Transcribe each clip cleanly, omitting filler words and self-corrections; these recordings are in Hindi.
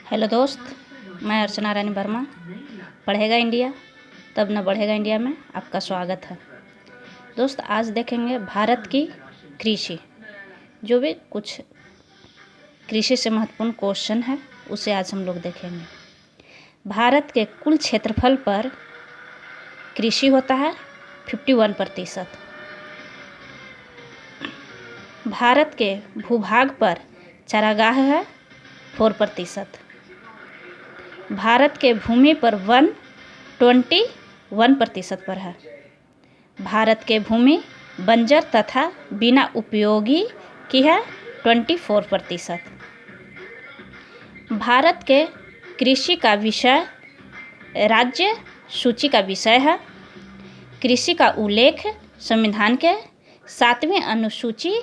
हेलो दोस्त, मैं अर्चना रानी वर्मा। पढ़ेगा इंडिया तब न बढ़ेगा इंडिया में आपका स्वागत है। दोस्त, आज देखेंगे भारत की कृषि। जो भी कुछ कृषि से महत्वपूर्ण क्वेश्चन है उसे आज हम लोग देखेंगे। भारत के कुल क्षेत्रफल पर कृषि होता है 51%। भारत के भूभाग पर चारागाह है 4%। भारत के भूमि पर वन 21% पर है। भारत के भूमि बंजर तथा बिना उपयोगी की है 24%। भारत के कृषि का विषय राज्य सूची का विषय है। कृषि का उल्लेख संविधान के 7वीं अनुसूची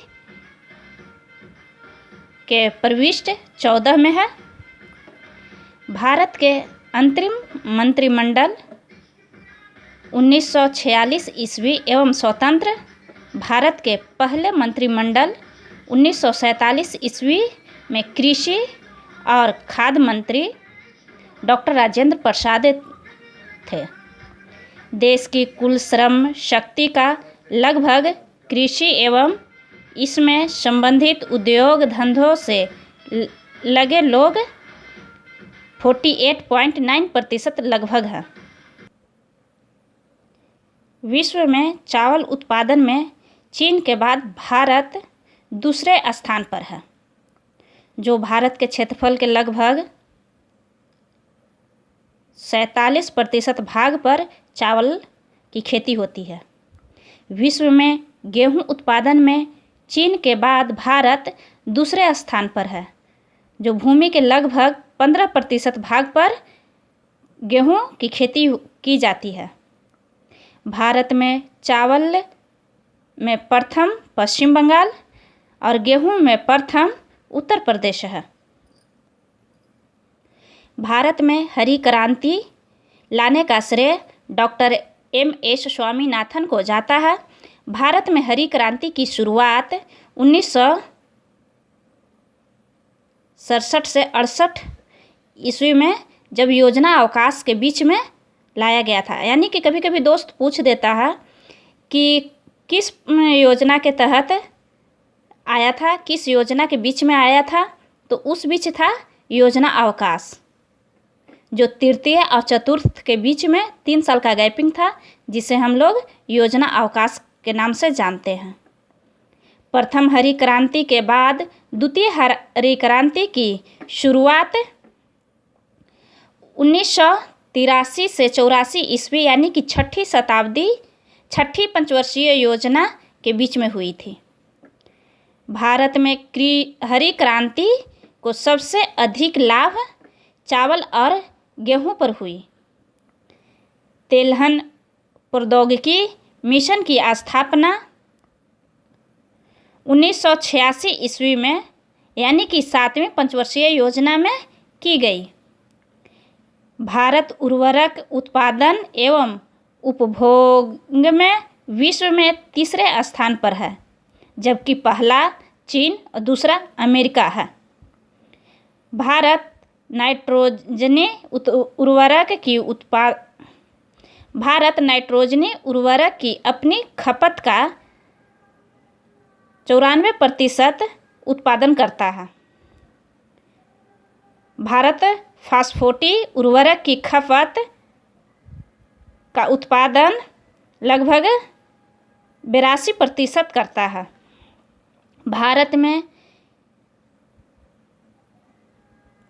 के प्रविष्ट 14 में है। भारत के अंतरिम मंत्रिमंडल 1946 ईस्वी एवं स्वतंत्र भारत के पहले मंत्रिमंडल 1947 ईस्वी में कृषि और खाद्य मंत्री डॉक्टर राजेंद्र प्रसाद थे। देश की कुल श्रम शक्ति का लगभग कृषि एवं इसमें संबंधित उद्योग धंधों से लगे लोग 48.9% लगभग है। विश्व में चावल उत्पादन में चीन के बाद भारत दूसरे स्थान पर है, जो भारत के क्षेत्रफल के लगभग 47% भाग पर चावल की खेती होती है। विश्व में गेहूं उत्पादन में चीन के बाद भारत दूसरे स्थान पर है, जो भूमि के लगभग 15% भाग पर गेहूं की खेती की जाती है। भारत में चावल में प्रथम पश्चिम बंगाल और गेहूं में प्रथम उत्तर प्रदेश है। भारत में हरी क्रांति लाने का श्रेय डॉक्टर M.S. स्वामीनाथन को जाता है। भारत में हरी क्रांति की शुरुआत 1967 से 68 ईस्वी में जब योजना अवकाश के बीच में लाया गया था। यानी कि कभी कभी दोस्त पूछ देता है कि किस योजना के तहत आया था, किस योजना के बीच में आया था, तो उस बीच था योजना अवकाश, जो तृतीय और चतुर्थ के बीच में 3 साल का गैपिंग था, जिसे हम लोग योजना अवकाश के नाम से जानते हैं। प्रथम हरी क्रांति के बाद द्वितीय हरी क्रांति की शुरुआत 1983 से 84 ईस्वी यानी कि छठी पंचवर्षीय योजना के बीच में हुई थी। भारत में हरी क्रांति को सबसे अधिक लाभ चावल और गेहूं पर हुई। तेलहन प्रौद्योगिकी मिशन की स्थापना 1986 ईस्वी में यानी कि 7वीं पंचवर्षीय योजना में की गई। भारत उर्वरक उत्पादन एवं उपभोग में विश्व में तीसरे स्थान पर है, जबकि पहला चीन और दूसरा अमेरिका है। भारत नाइट्रोजनी उर्वरक की अपनी खपत का 94% उत्पादन करता है। भारत फास्फोटी उर्वरक की खपत का उत्पादन लगभग 82% करता है। भारत में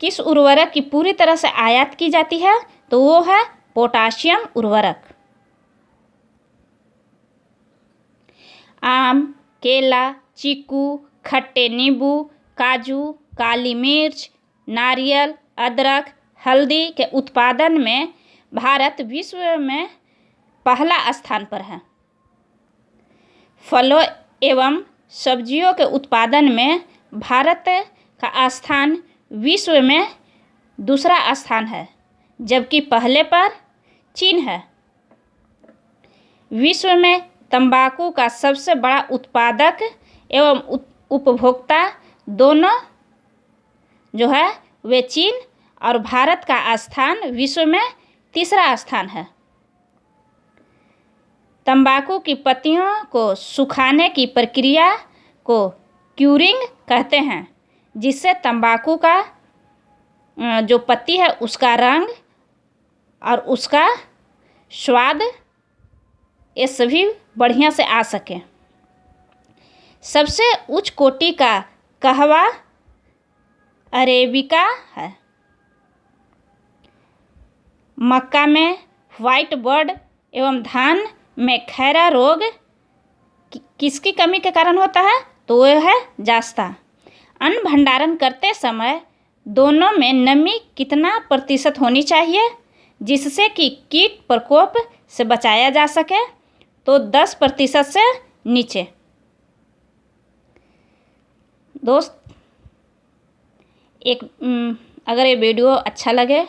किस उर्वरक की पूरी तरह से आयात की जाती है, तो वो है पोटाशियम उर्वरक। आम, केला, चीकू, खट्टे नींबू, काजू, काली मिर्च, नारियल, अदरक, हल्दी के उत्पादन में भारत विश्व में पहला स्थान पर है। फलों एवं सब्जियों के उत्पादन में भारत का स्थान विश्व में दूसरा स्थान है, जबकि पहले पर चीन है। विश्व में तंबाकू का सबसे बड़ा उत्पादक एवं उपभोक्ता दोनों जो है वे चीन और भारत का स्थान विश्व में तीसरा स्थान है। तंबाकू की पत्तियों को सुखाने की प्रक्रिया को क्यूरिंग कहते हैं, जिससे तंबाकू का जो पत्ती है उसका रंग और उसका स्वाद ये सभी बढ़िया से आ सके। सबसे उच्च कोटि का कहवा अरेबिका है। मक्का में व्हाइट बर्ड एवं धान में खैरा रोग किसकी कमी के कारण होता है? तो वह है जास्ता। अन्न भंडारण करते समय दोनों में नमी कितना प्रतिशत होनी चाहिए जिससे कि कीट प्रकोप से बचाया जा सके? तो 10% से नीचे। दोस्त, अगर ये वीडियो अच्छा लगे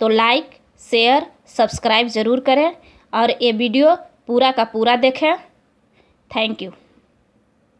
तो लाइक, शेयर, सब्सक्राइब ज़रूर करें और ये वीडियो पूरा का पूरा देखें। Thank you.